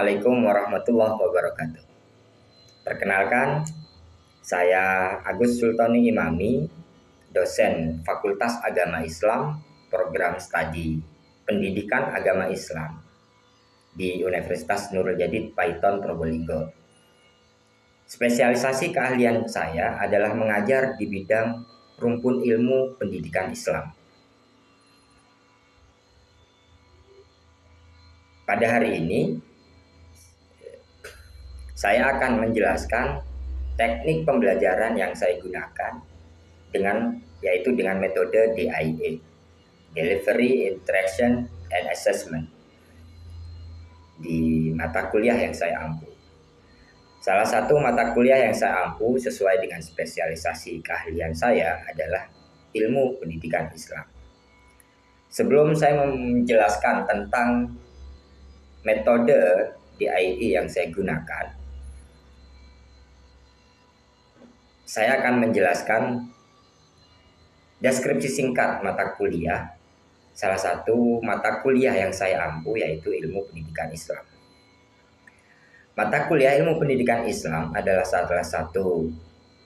Assalamualaikum warahmatullahi wabarakatuh. Perkenalkan, saya Agus Sultoni Imami, dosen Fakultas Agama Islam, Program Studi Pendidikan Agama Islam di Universitas Nurul Jadid Paiton Probolinggo. Spesialisasi keahlian saya adalah mengajar di bidang rumpun ilmu pendidikan Islam. Pada hari ini, saya akan menjelaskan teknik pembelajaran yang saya gunakan yaitu dengan metode DIA, Delivery, Interaction, and Assessment, di mata kuliah yang saya ampu. Salah satu mata kuliah yang saya ampu sesuai dengan spesialisasi keahlian saya adalah ilmu pendidikan Islam. Sebelum saya menjelaskan tentang metode DIA yang saya gunakan, saya akan menjelaskan deskripsi singkat mata kuliah. Salah satu mata kuliah yang saya ampu yaitu ilmu pendidikan Islam. Mata kuliah ilmu pendidikan Islam adalah salah satu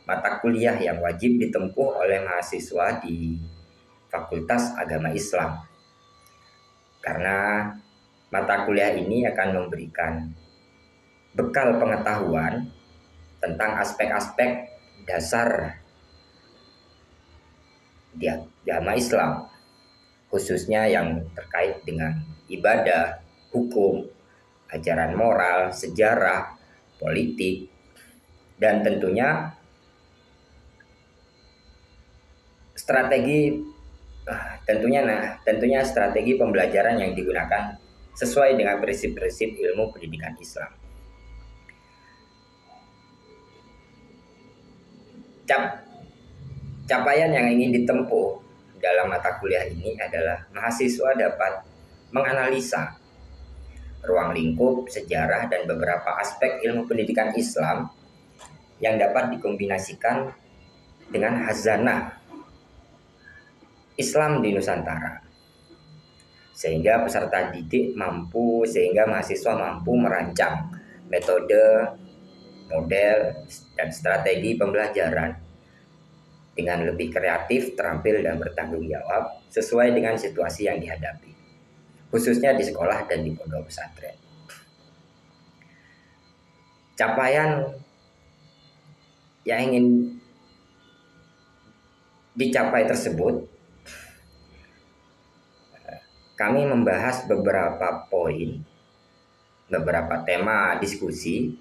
mata kuliah yang wajib ditempuh oleh mahasiswa di Fakultas Agama Islam. Karena mata kuliah ini akan memberikan bekal pengetahuan tentang aspek-aspek dasar di agama Islam, khususnya yang terkait dengan ibadah, hukum, ajaran moral, sejarah, politik, dan tentunya strategi pembelajaran yang digunakan sesuai dengan prinsip-prinsip ilmu pendidikan Islam. Capaian yang ingin ditempuh dalam mata kuliah ini adalah mahasiswa dapat menganalisa ruang lingkup, sejarah, dan beberapa aspek ilmu pendidikan Islam yang dapat dikombinasikan dengan khazanah Islam di Nusantara. Sehingga mahasiswa mampu merancang metode, model, dan strategi pembelajaran dengan lebih kreatif, terampil, dan bertanggung jawab sesuai dengan situasi yang dihadapi, khususnya di sekolah dan di pondok pesantren. Capaian yang ingin dicapai tersebut, kami membahas beberapa poin, beberapa tema diskusi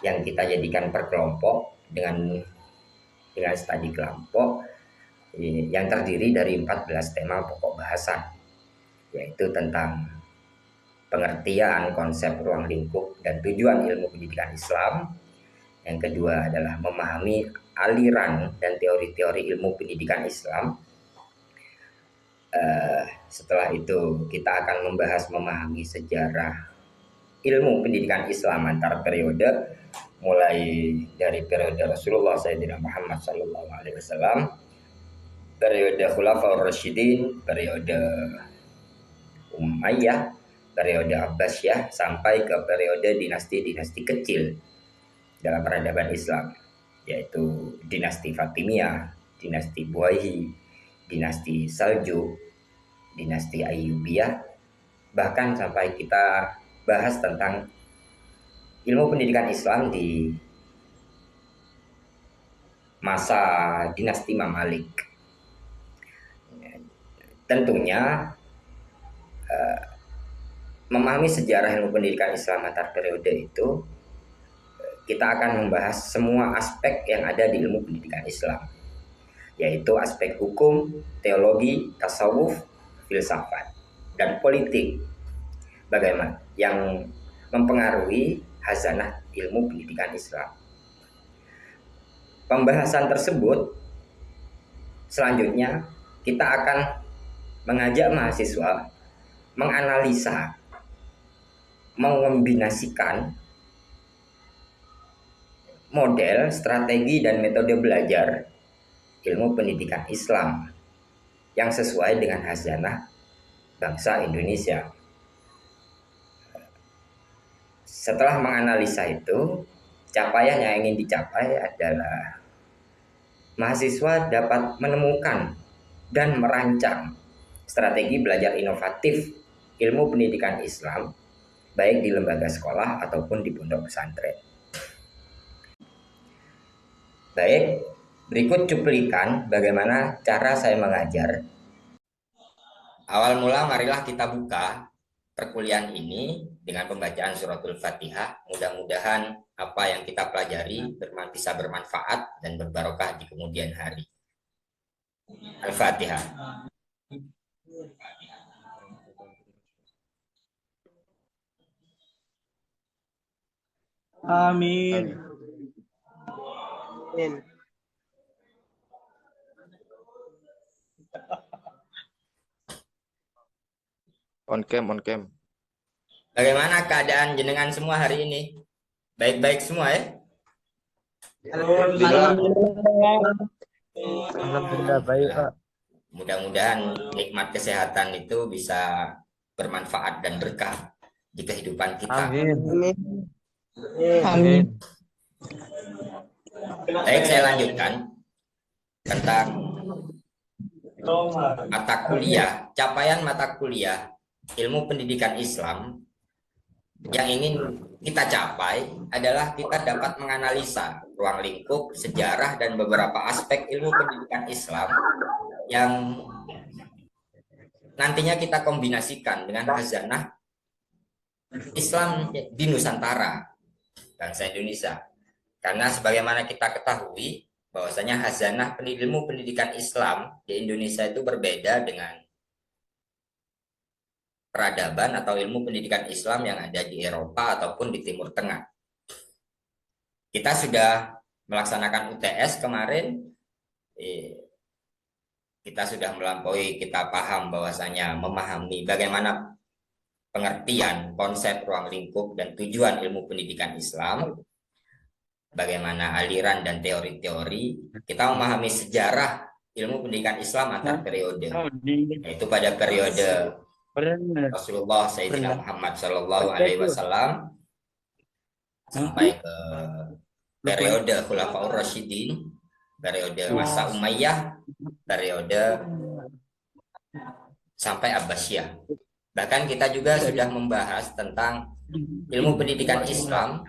yang kita jadikan per kelompok dengan studi kelompok yang terdiri dari 14 tema pokok bahasan, yaitu tentang pengertian konsep ruang lingkup dan tujuan ilmu pendidikan Islam. Yang kedua adalah memahami aliran dan teori-teori ilmu pendidikan Islam. Setelah itu kita akan membahas memahami sejarah ilmu pendidikan Islam antar periode, mulai dari periode Rasulullah Sayyidina Muhammad SAW, periode Khulafaur Rasyidin, periode Umayyah, periode Abbasiyah, sampai ke periode dinasti-dinasti kecil dalam peradaban Islam, yaitu dinasti Fatimiyah, dinasti Buwayhi, dinasti Saljuk, dinasti Ayyubiyah, bahkan sampai kita bahas tentang ilmu pendidikan Islam di masa dinasti Imam Malik. Tentunya memahami sejarah ilmu pendidikan Islam antar periode itu, kita akan membahas semua aspek yang ada di ilmu pendidikan Islam, yaitu aspek hukum, teologi, tasawuf, filsafat, dan politik, bagaimana yang mempengaruhi khazanah ilmu pendidikan Islam. Pembahasan tersebut selanjutnya kita akan mengajak mahasiswa menganalisa, mengombinasikan model, strategi, dan metode belajar ilmu pendidikan Islam yang sesuai dengan khazanah bangsa Indonesia. Setelah menganalisa itu, capaian yang ingin dicapai adalah mahasiswa dapat menemukan dan merancang strategi belajar inovatif ilmu pendidikan Islam, baik di lembaga sekolah ataupun di pondok pesantren. Baik, berikut cuplikan bagaimana cara saya mengajar. Awal mula marilah kita buka perkuliahan ini dengan pembacaan suratul Fatihah. Mudah-mudahan apa yang kita pelajari bisa bermanfaat dan berbarokah di kemudian hari. Al-Fatihah. Amin. Amin. On cam, on cam. Bagaimana keadaan jenengan semua hari ini? Baik-baik semua ya? Alhamdulillah baik, Pak. Mudah-mudahan nikmat kesehatan itu bisa bermanfaat dan berkah di kehidupan kita. Amin. Amin. Baik, saya lanjutkan tentang mata kuliah, capaian mata kuliah ilmu pendidikan Islam yang ingin kita capai adalah kita dapat menganalisa ruang lingkup, sejarah, dan beberapa aspek ilmu pendidikan Islam yang nantinya kita kombinasikan dengan khazanah Islam di Nusantara, bangsa Indonesia. Karena sebagaimana kita ketahui bahwasanya khazanah ilmu pendidikan Islam di Indonesia itu berbeda dengan peradaban atau ilmu pendidikan Islam yang ada di Eropa ataupun di Timur Tengah. Kita sudah melaksanakan UTS kemarin, kita sudah melampaui, kita paham bahwasanya memahami bagaimana pengertian konsep ruang lingkup dan tujuan ilmu pendidikan Islam, bagaimana aliran dan teori-teori, kita memahami sejarah ilmu pendidikan Islam antar periode, yaitu pada periode Rasulullah Sayyidina Muhammad Shallallahu Alaihi Wasallam sampai ke periode Khulafaur Rasyidin, periode masa Umayyah, periode sampai Abbasiyah. Bahkan kita juga sudah membahas tentang ilmu pendidikan Islam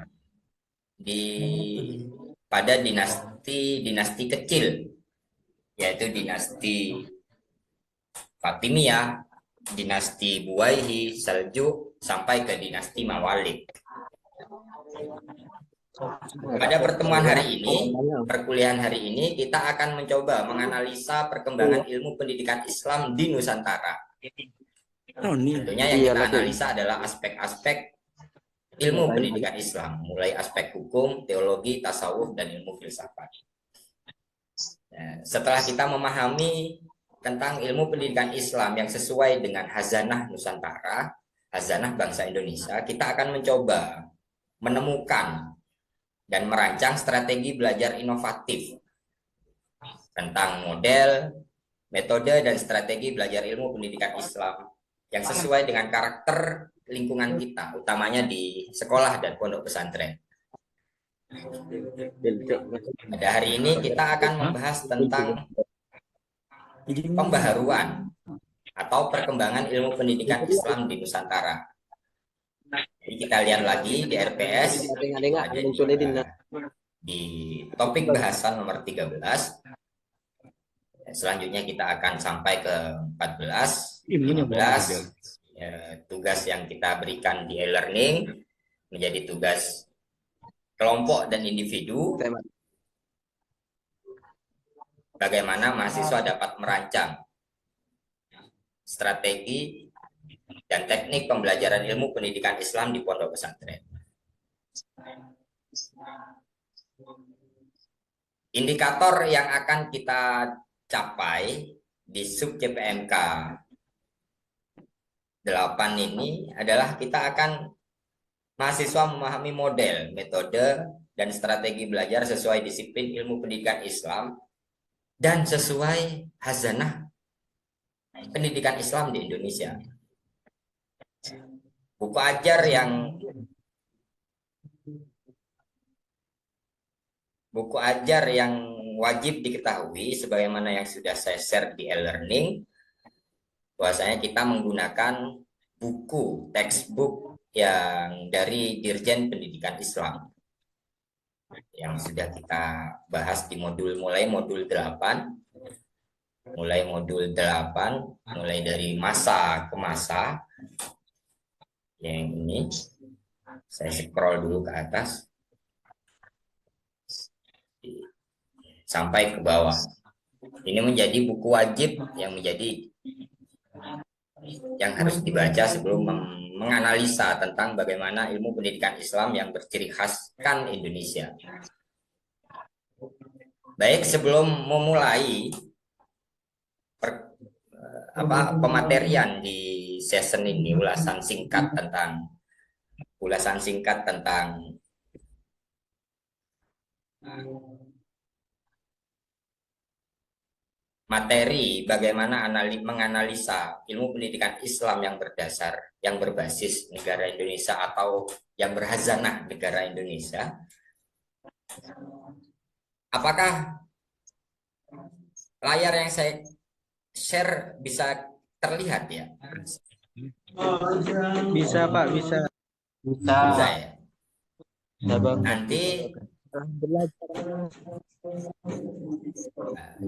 pada dinasti kecil, yaitu dinasti Fatimiyah, dinasti Buwaihi, Seljuk, sampai ke dinasti Mawalik. Pada pertemuan hari ini, perkuliahan hari ini, kita akan mencoba menganalisa perkembangan ilmu pendidikan Islam di Nusantara. Tentunya yang kita analisa adalah aspek-aspek ilmu pendidikan Islam, mulai aspek hukum, teologi, tasawuf, dan ilmu filsafat. Setelah kita memahami tentang ilmu pendidikan Islam yang sesuai dengan khazanah Nusantara, khazanah bangsa Indonesia, kita akan mencoba menemukan dan merancang strategi belajar inovatif tentang model, metode, dan strategi belajar ilmu pendidikan Islam yang sesuai dengan karakter lingkungan kita, utamanya di sekolah dan pondok pesantren. Pada hari ini kita akan membahas tentang pembaharuan atau perkembangan ilmu pendidikan Islam di Nusantara. Jadi kita lihat lagi di RPS di topik bahasan nomor 13. Selanjutnya kita akan sampai ke 14, 15. Tugas yang kita berikan di e-learning menjadi tugas kelompok dan individu. Bagaimana mahasiswa dapat merancang strategi dan teknik pembelajaran ilmu pendidikan Islam di pondok pesantren. Indikator yang akan kita capai di sub CPMK 8 ini adalah kita akan mahasiswa memahami model, metode, dan strategi belajar sesuai disiplin ilmu pendidikan Islam dan sesuai khazanah pendidikan Islam di Indonesia. Buku ajar yang buku ajar yang wajib diketahui sebagaimana yang sudah saya share di e-learning, bahwasanya kita menggunakan buku textbook yang dari Dirjen Pendidikan Islam yang sudah kita bahas di mulai modul 8, mulai dari masa ke masa. Yang ini saya scroll dulu ke atas sampai ke bawah. Ini menjadi buku wajib yang harus dibaca sebelum menganalisa tentang bagaimana ilmu pendidikan Islam yang berciri khaskan Indonesia. Baik, sebelum memulai pematerian di session ini, ulasan singkat tentang materi bagaimana menganalisa ilmu pendidikan Islam yang berbasis negara Indonesia atau yang berhazanah negara Indonesia. Apakah layar yang saya share bisa terlihat ya? Bisa Pak, bisa. Bisa ya? Nanti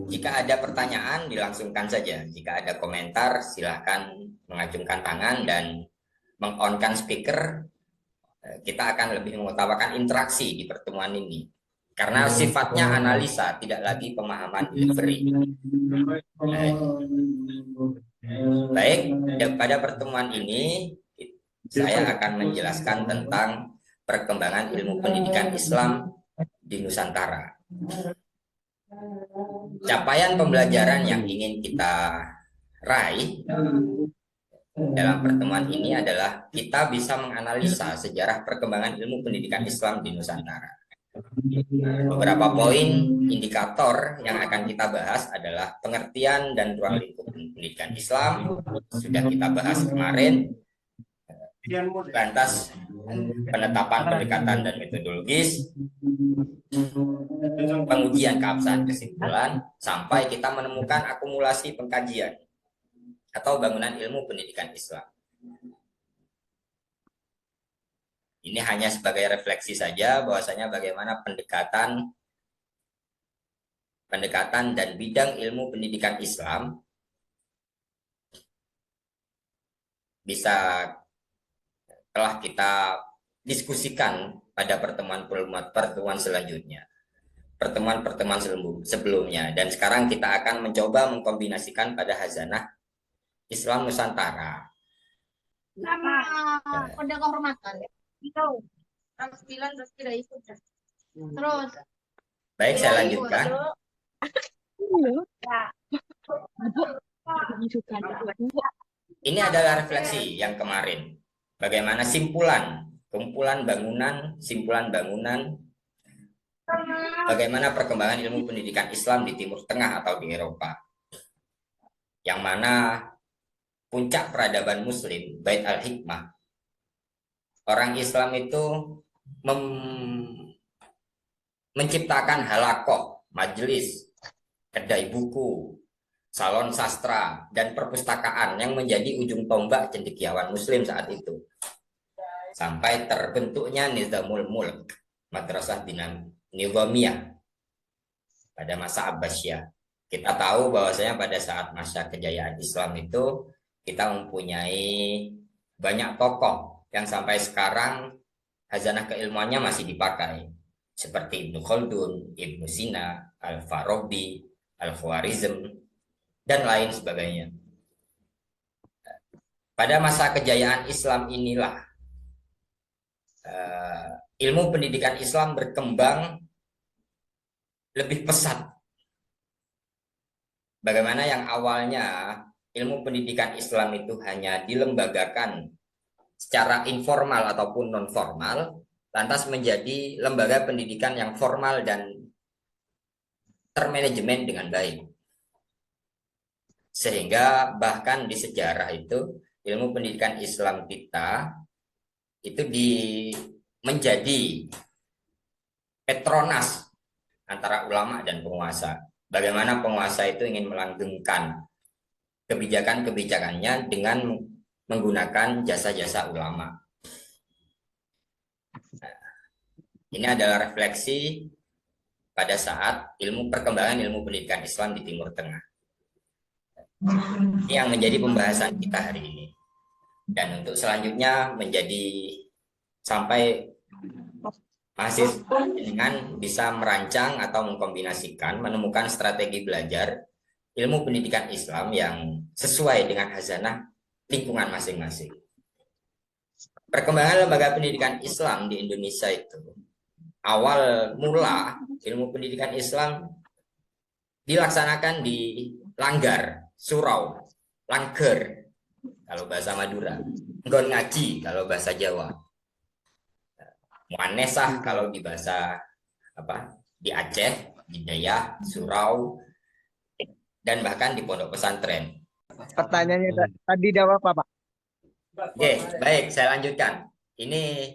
jika ada pertanyaan dilangsungkan saja. Jika ada komentar silahkan mengacungkan tangan dan meng-on-kan speaker. Kita akan lebih mengutamakan interaksi di pertemuan ini. Karena sifatnya analisa, tidak lagi pemahaman delivery. Baik, pada pertemuan ini saya akan menjelaskan tentang perkembangan ilmu pendidikan Islam di Nusantara. Capaian pembelajaran yang ingin kita raih dalam pertemuan ini adalah kita bisa menganalisa sejarah perkembangan ilmu pendidikan Islam di Nusantara. Beberapa poin indikator yang akan kita bahas adalah pengertian dan ruang lingkup pendidikan Islam, sudah kita bahas kemarin. Lantas penetapan pendekatan dan metodologis, pengujian keabsahan kesimpulan, sampai kita menemukan akumulasi pengkajian atau bangunan ilmu pendidikan Islam. Ini hanya sebagai refleksi saja bahwasanya bagaimana pendekatan dan bidang ilmu pendidikan Islam bisa telah kita diskusikan pada pertemuan selanjutnya, pertemuan sebelumnya, dan sekarang kita akan mencoba mengkombinasikan pada hazanah Islam Nusantara. Pada kehormatan itu terus tidak ikut terus. Baik, saya lanjutkan. Ini adalah refleksi yang kemarin. Bagaimana kumpulan bangunan, bagaimana perkembangan ilmu pendidikan Islam di Timur Tengah atau di Eropa, yang mana puncak peradaban Muslim, Bait al-Hikmah, orang Islam itu menciptakan halakoh, majelis, kedai buku, salon sastra, dan perpustakaan yang menjadi ujung tombak cendekiawan Muslim saat itu. Sampai terbentuknya Nizamul Mulk, Madrasah Nizamiyah pada masa Abbasiyah. Kita tahu bahwasanya pada saat masa kejayaan Islam itu kita mempunyai banyak tokoh yang sampai sekarang hazanah keilmuannya masih dipakai, seperti Ibnu Khaldun, Ibnu Sina, Al-Farabi, Al-Khwarizm, dan lain sebagainya. Pada masa kejayaan Islam inilah ilmu pendidikan Islam berkembang lebih pesat. Bagaimana yang awalnya ilmu pendidikan Islam itu hanya dilembagakan secara informal ataupun non formal, lantas menjadi lembaga pendidikan yang formal dan termanajemen dengan baik. Sehingga bahkan di sejarah itu ilmu pendidikan Islam kita itu menjadi Petronas antara ulama dan penguasa. Bagaimana penguasa itu ingin melanggengkan kebijakan-kebijakannya dengan menggunakan jasa-jasa ulama. Ini adalah refleksi pada saat perkembangan ilmu pendidikan Islam di Timur Tengah. Ini yang menjadi pembahasan kita hari ini. Dan untuk selanjutnya sampai mahasiswa dengan bisa merancang atau mengkombinasikan, menemukan strategi belajar ilmu pendidikan Islam yang sesuai dengan khazanah lingkungan masing-masing. Perkembangan lembaga pendidikan Islam di Indonesia itu, awal mula ilmu pendidikan Islam dilaksanakan di Langgar, Surau, Langger kalau bahasa Madura, Nggon Ngaji kalau bahasa Jawa, Muanesah kalau di bahasa di Aceh, di Dayak, Surau, dan bahkan di pondok pesantren. Pertanyaannya tadi jawab apa, Pak? Oke, baik, saya lanjutkan. Ini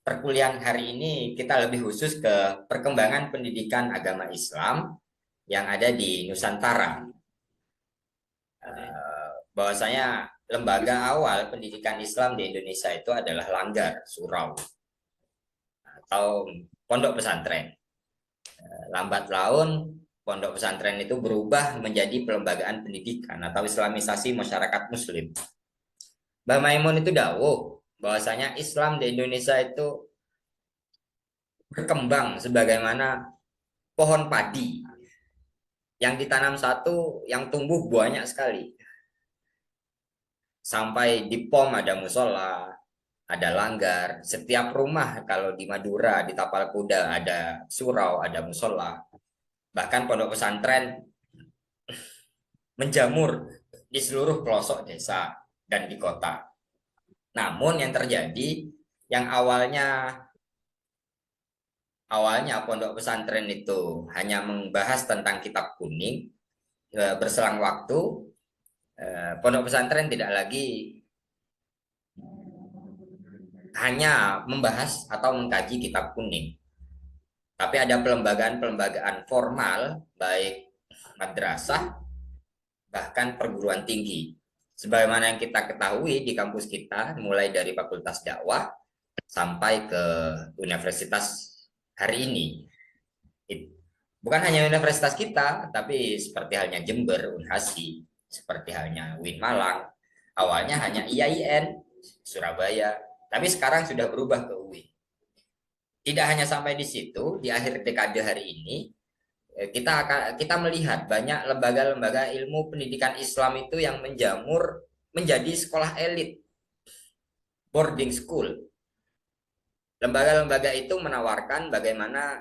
perkuliahan hari ini kita lebih khusus ke perkembangan pendidikan agama Islam yang ada di Nusantara. Bahwasanya lembaga awal pendidikan Islam di Indonesia itu adalah Langgar, Surau, atau pondok pesantren. Lambat laun pondok pesantren itu berubah menjadi pelembagaan pendidikan atau islamisasi masyarakat muslim. Mbah Maimun itu dawuh bahwasanya Islam di Indonesia itu berkembang sebagaimana pohon padi yang ditanam satu, yang tumbuh banyak sekali. Sampai di POM ada musola, ada langgar. Setiap rumah kalau di Madura, di Tapal Kuda ada surau, ada musola. Bahkan pondok pesantren menjamur di seluruh pelosok desa dan di kota. Namun yang terjadi, yang awalnya pondok pesantren itu hanya membahas tentang kitab kuning, berselang waktu pondok pesantren tidak lagi hanya membahas atau mengkaji kitab kuning, tapi ada pelembagaan formal, baik madrasah, bahkan perguruan tinggi. Sebagaimana yang kita ketahui di kampus kita, mulai dari Fakultas Dakwah sampai ke universitas hari ini. Bukan hanya universitas kita, tapi seperti halnya Jember, Unhasi, seperti halnya UIN Malang, awalnya hanya IAIN, Surabaya, tapi sekarang sudah berubah ke UIN. Tidak hanya sampai di situ, di akhir dekade hari ini, kita melihat banyak lembaga-lembaga ilmu pendidikan Islam itu yang menjamur menjadi sekolah elit, boarding school. Lembaga-lembaga itu menawarkan bagaimana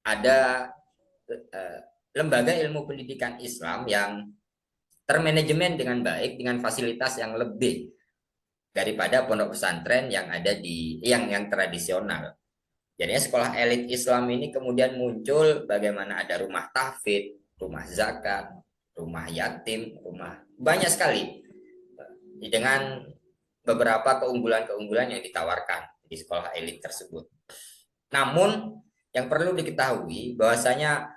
ada lembaga ilmu pendidikan Islam yang termanajemen dengan baik, dengan fasilitas yang lebih daripada pondok pesantren yang ada yang tradisional. Jadinya sekolah elit Islam ini kemudian muncul bagaimana ada rumah tahfidz, rumah zakat, rumah yatim, banyak sekali dengan beberapa keunggulan-keunggulan yang ditawarkan di sekolah elit tersebut. Namun yang perlu diketahui bahwasanya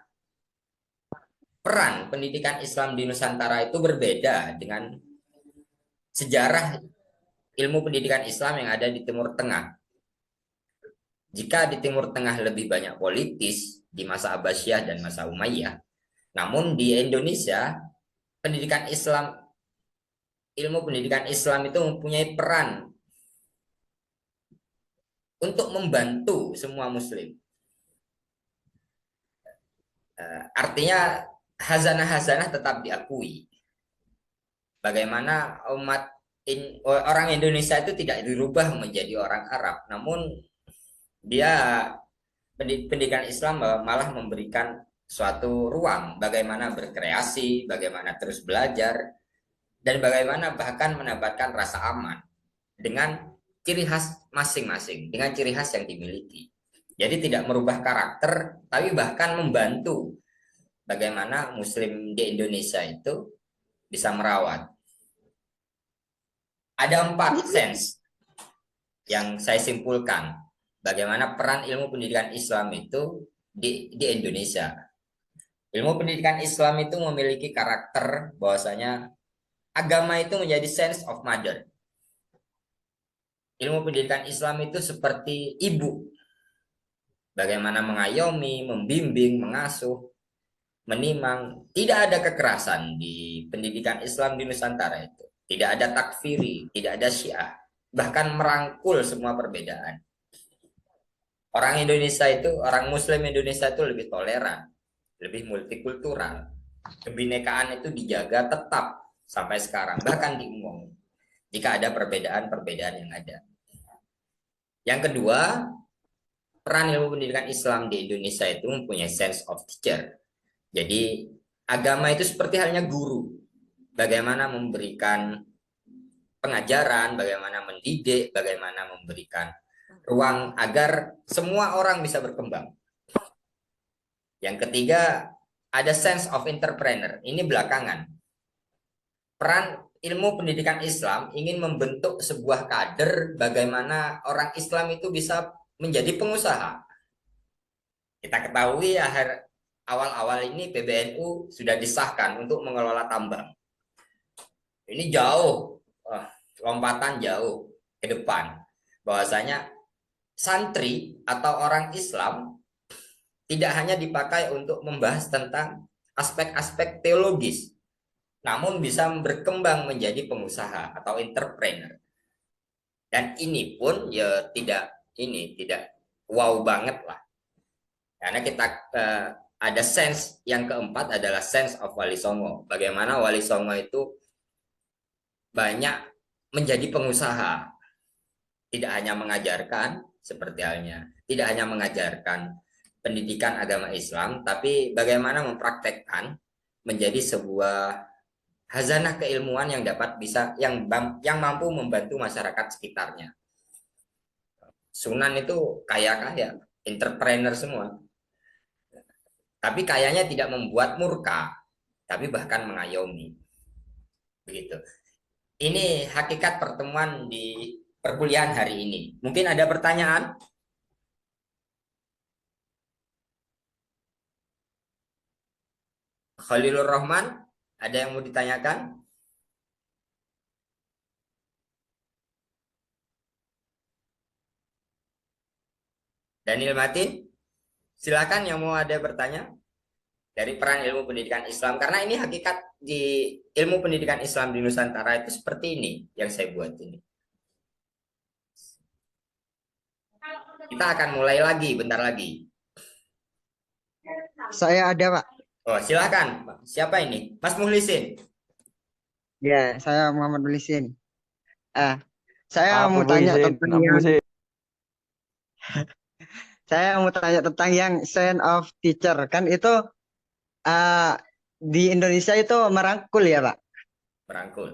peran pendidikan Islam di Nusantara itu berbeda dengan sejarah ilmu pendidikan Islam yang ada di Timur Tengah. Jika di Timur Tengah lebih banyak politis di masa Abbasiyah dan masa Umayyah, namun di Indonesia ilmu pendidikan Islam itu mempunyai peran untuk membantu semua Muslim. Artinya hazanah-hazanah tetap diakui. Bagaimana orang Indonesia itu tidak dirubah menjadi orang Arab, namun pendidikan Islam malah memberikan suatu ruang bagaimana berkreasi, bagaimana terus belajar, dan bagaimana bahkan mendapatkan rasa aman dengan ciri khas masing-masing, dengan ciri khas yang dimiliki. Jadi tidak merubah karakter, tapi bahkan membantu bagaimana Muslim di Indonesia itu bisa merawat. Ada 4 sense yang saya simpulkan bagaimana peran ilmu pendidikan Islam itu di Indonesia. Ilmu pendidikan Islam itu memiliki karakter bahwasanya agama itu menjadi sense of mother. Ilmu pendidikan Islam itu seperti ibu. Bagaimana mengayomi, membimbing, mengasuh, menimang. Tidak ada kekerasan di pendidikan Islam di Nusantara itu. Tidak ada takfiri, tidak ada syiah. Bahkan merangkul semua perbedaan. Orang Indonesia itu, orang Muslim Indonesia itu lebih toleran, lebih multikultural. Kebinekaan itu dijaga tetap sampai sekarang, bahkan diumum. Jika ada perbedaan-perbedaan yang ada. Yang kedua, peran ilmu pendidikan Islam di Indonesia itu mempunyai sense of teacher. Jadi agama itu seperti halnya guru. Bagaimana memberikan pengajaran, bagaimana mendidik, bagaimana memberikan ruang agar semua orang bisa berkembang. Yang ketiga, ada sense of entrepreneur. Ini belakangan. Peran ilmu pendidikan Islam ingin membentuk sebuah kader bagaimana orang Islam itu bisa menjadi pengusaha. Kita ketahui awal-awal ini PBNU sudah disahkan untuk mengelola tambang. Ini jauh, lompatan jauh ke depan. Bahwasanya santri atau orang Islam tidak hanya dipakai untuk membahas tentang aspek-aspek teologis, namun bisa berkembang menjadi pengusaha atau entrepreneur. Dan ini pun ya tidak wow banget lah. Karena kita ada sense yang keempat adalah sense of Wali Songo. Bagaimana Wali Songo itu banyak menjadi pengusaha. Tidak hanya mengajarkan seperti halnya, tidak hanya mengajarkan pendidikan agama Islam, tapi bagaimana mempraktekkan menjadi sebuah hazanah keilmuan yang dapat bisa yang mampu membantu masyarakat sekitarnya. Sunan itu kaya-kaya, entrepreneur semua. Tapi kayaknya tidak membuat murka, tapi bahkan mengayomi. Begitu. Ini hakikat pertemuan di perkuliahan hari ini. Mungkin ada pertanyaan? Khalilur Rahman, ada yang mau ditanyakan? Daniel Matin, silakan yang mau ada bertanya dari peran ilmu pendidikan Islam. Karena ini hakikat di ilmu pendidikan Islam di Nusantara itu seperti ini yang saya buat ini. Kita akan mulai lagi, bentar lagi. Saya ada, Pak. Oh, silakan. Siapa ini? Mas Muhlisin. Ya, saya Muhammad Mulisin. Saya Apa mau tanya Isin? tentang Apa yang sih? saya mau tanya tentang yang sense of teacher. Kan itu eh, di Indonesia itu merangkul ya, Pak. Merangkul.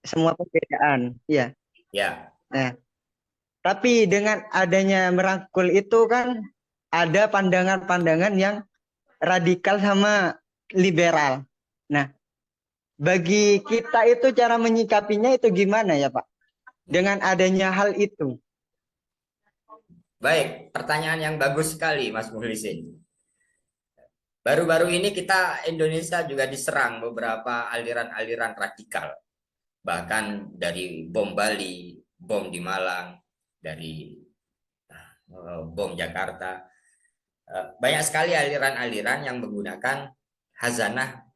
Semua perbedaan. Iya. Ya. Nah, tapi dengan adanya merangkul itu kan ada pandangan-pandangan yang radikal sama liberal. Nah, bagi kita itu cara menyikapinya itu gimana ya, Pak? Dengan adanya hal itu. Baik, pertanyaan yang bagus sekali, Mas Muhlisin. Baru-baru ini kita Indonesia juga diserang beberapa aliran-aliran radikal. Bahkan dari bom Bali, bom di Malang, dari bom Jakarta. Banyak sekali aliran-aliran yang menggunakan hazanah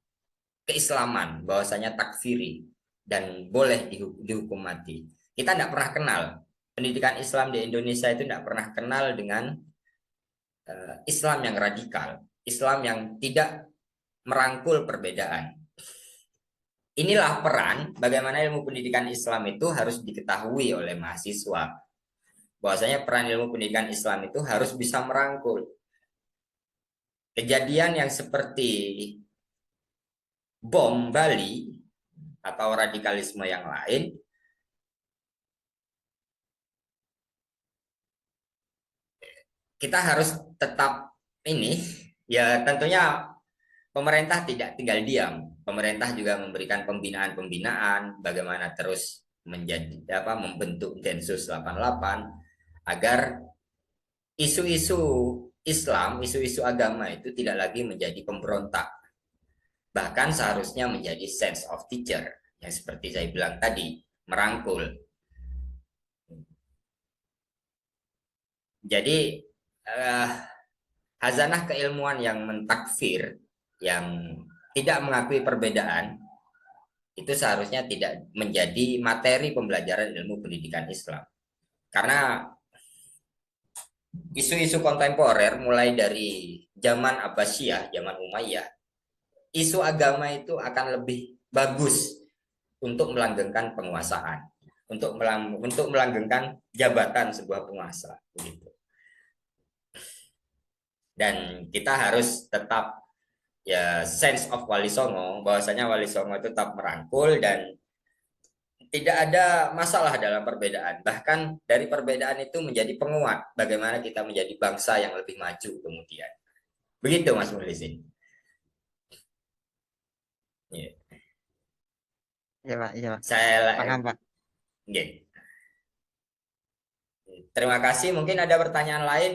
keislaman, bahwasanya takfiri dan boleh dihukum mati. Kita tidak pernah kenal. Pendidikan Islam di Indonesia itu tidak pernah kenal dengan Islam yang radikal, Islam yang tidak merangkul perbedaan. Inilah peran bagaimana ilmu pendidikan Islam itu harus diketahui oleh mahasiswa. Bahwasanya peran ilmu pendidikan Islam itu harus bisa merangkul. Kejadian yang seperti bom Bali atau radikalisme yang lain kita harus tetap ini ya, tentunya pemerintah tidak tinggal diam. Pemerintah juga memberikan pembinaan-pembinaan bagaimana terus membentuk Densus 88 agar isu-isu Islam, isu-isu agama itu tidak lagi menjadi pemberontak, bahkan seharusnya menjadi sense of teacher, yang seperti saya bilang tadi, merangkul. Jadi hazanah keilmuan yang mentakfir, yang tidak mengakui perbedaan, itu seharusnya tidak menjadi materi pembelajaran ilmu pendidikan Islam. Karena isu-isu kontemporer mulai dari zaman Abbasiyah, zaman Umayyah, isu agama itu akan lebih bagus untuk melanggengkan penguasaan, untuk melanggengkan jabatan sebuah penguasa, begitu. Dan kita harus tetap ya sense of Wali Songo, bahwasanya Wali Songo itu tetap merangkul dan tidak ada masalah dalam perbedaan. Bahkan dari perbedaan itu menjadi penguat bagaimana kita menjadi bangsa yang lebih maju kemudian. Begitu Mas Mulisin. Yeah. Ya Pak, iya Pak. Saya Paham Pak. yeah. Terima kasih. Mungkin ada pertanyaan lain.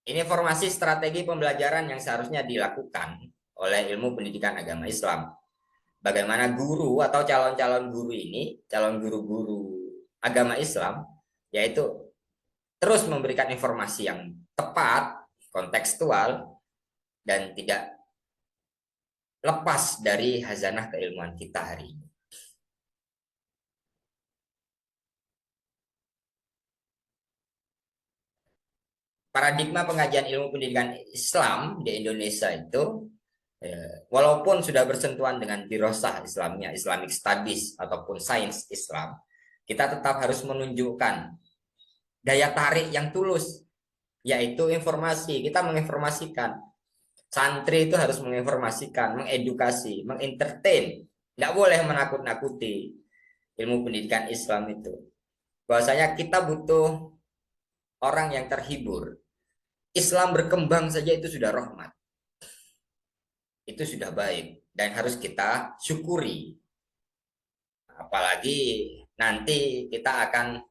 Ini formasi strategi pembelajaran yang seharusnya dilakukan oleh ilmu pendidikan agama Islam. Bagaimana guru atau calon-calon guru ini, calon guru-guru agama Islam, yaitu terus memberikan informasi yang tepat, kontekstual, dan tidak lepas dari hazanah keilmuan kita hari ini. Paradigma pengajian ilmu pendidikan Islam di Indonesia itu walaupun sudah bersentuhan dengan dirosah Islamnya, Islamic Studies ataupun sains Islam, kita tetap harus menunjukkan daya tarik yang tulus, yaitu informasi. Kita menginformasikan. Santri itu harus menginformasikan, mengedukasi, mengentertain. Tidak boleh menakut-nakuti ilmu pendidikan Islam itu. Bahwasanya kita butuh orang yang terhibur. Islam berkembang saja itu sudah rahmat. Itu sudah baik dan harus kita syukuri. Apalagi nanti kita akan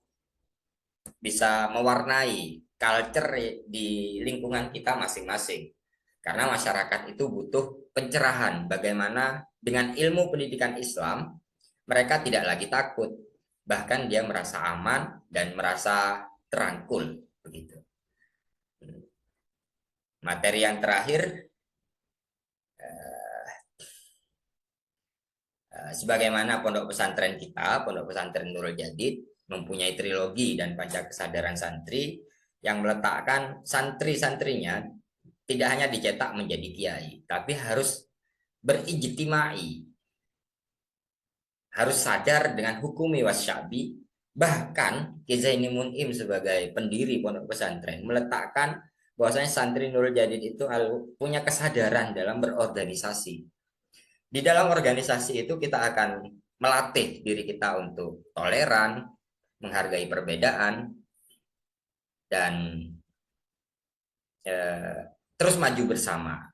bisa mewarnai culture di lingkungan kita masing-masing. Karena masyarakat itu butuh pencerahan bagaimana dengan ilmu pendidikan Islam mereka tidak lagi takut, bahkan dia merasa aman dan merasa terangkul begitu. Materi yang terakhir, sebagaimana pondok pesantren kita, pondok pesantren Nurul Jadid mempunyai trilogi dan panca kesadaran santri yang meletakkan santri-santrinya tidak hanya dicetak menjadi kiai, tapi harus berijtimai, harus sadar dengan hukumi wasyabi. Bahkan Ki Zaini Mun'im sebagai pendiri pondok pesantren meletakkan bahwasanya santri Nurul Jadid itu punya kesadaran dalam berorganisasi. Di dalam organisasi itu kita akan melatih diri kita untuk toleran, menghargai perbedaan, dan terus maju bersama.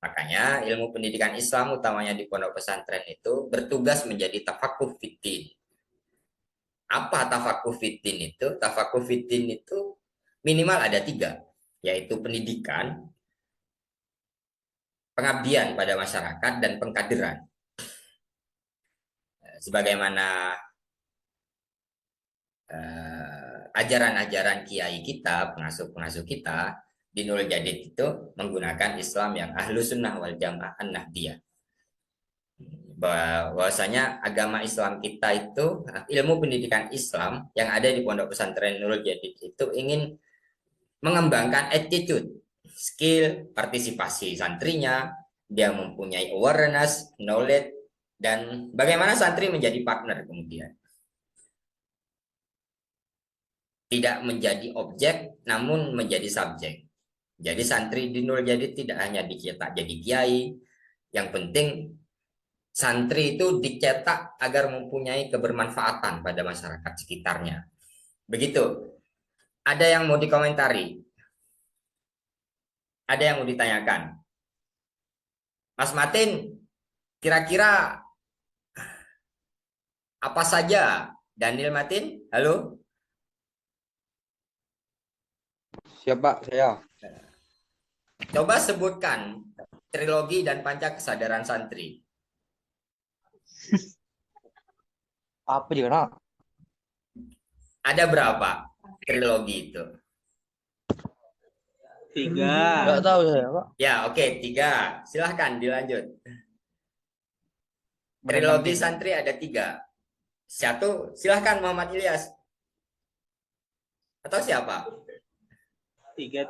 Makanya ilmu pendidikan Islam utamanya di pondok pesantren itu bertugas menjadi tafakuh fiddin. Apa tafakuh fiddin itu? Tafakuh fiddin itu minimal ada 3, yaitu pendidikan, pengabdian pada masyarakat, dan pengkaderan. Sebagaimana ajaran-ajaran kiai kita, pengasuh-pengasuh kita di Nurul Jadid itu menggunakan Islam yang ahlu sunnah wal jamaah an-nahdiyah. Bahwasanya agama Islam kita itu, ilmu pendidikan Islam yang ada di pondok pesantren Nurul Jadid itu ingin mengembangkan attitude, skill, partisipasi santrinya, dia mempunyai awareness, knowledge, dan bagaimana santri menjadi partner kemudian. Tidak menjadi objek, namun menjadi subjek. Jadi santri di Nurul Jadid tidak hanya dicetak jadi kiai, yang penting santri itu dicetak agar mempunyai kebermanfaatan pada masyarakat sekitarnya. Begitu. Ada yang mau dikomentari? Ada yang mau ditanyakan? Mas Matin, kira-kira Apa saja? Daniel Martin, halo? Siapa saya? Coba sebutkan trilogi dan panca kesadaran santri. Apa juga nak? Ada berapa trilogi itu? 3. Enggak tahu saya, Pak. Ya, oke, 3. Silahkan dilanjut. Trilogi santri ada 3. Satu, silahkan Muhammad Ilyas. Atau siapa? 3.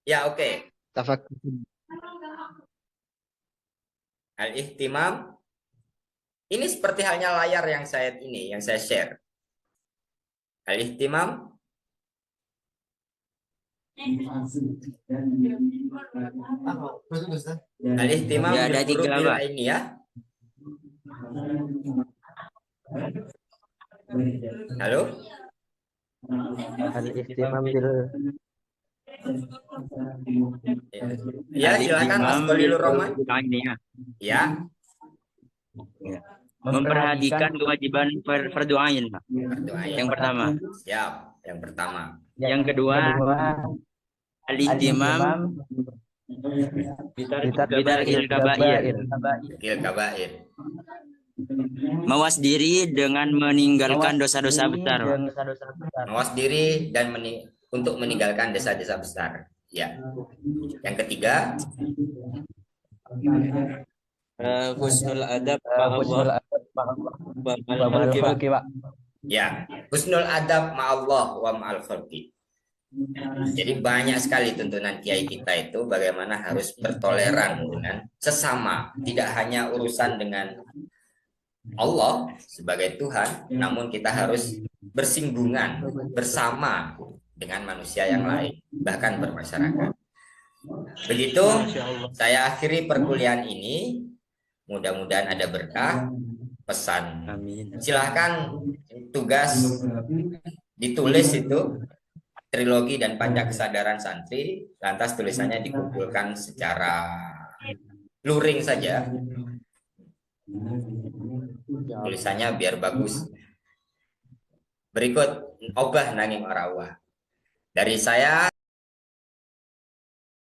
Ya, oke. Tafak. Al-Ihtimam. Ini seperti halnya layar yang saya share. Al-Ihtimam. Al-Ihtimam Ya, ada bil 3, furu'il Pak. ainiyah. Halo? Al-ihtimam bil Ya, silakan Mas Khalilur Rahman. Ya, Memperhatikan kewajiban fardu ain, Pak. berdoa ya. Yang pertama. Siap, yang pertama. Yang kedua, al-ihtimam bitarkil kabair. Kil kabair. Mawas diri dengan meninggalkan dosa-dosa besar, Pak. Mawas diri dan untuk meninggalkan desa-desa besar. Ya. Yang ketiga, Husnul adab ma'allah wa ma'al khalqi, Pak. ya, husnul adab ma'allah wa ma'al khalqi. Jadi banyak sekali tuntunan kiai kita itu bagaimana harus bertoleran dengan sesama, tidak hanya urusan dengan Allah sebagai Tuhan, namun kita harus bersinggungan bersama dengan manusia yang lain, bahkan bermasyarakat. Begitu saya akhiri perkuliahan ini. Mudah-mudahan ada berkah. Pesan. Amin. Silahkan tugas ditulis itu trilogi dan panca kesadaran santri, lantas tulisannya dikumpulkan secara luring saja. Tulisannya biar bagus. Berikut obah nanging orawah. Dari saya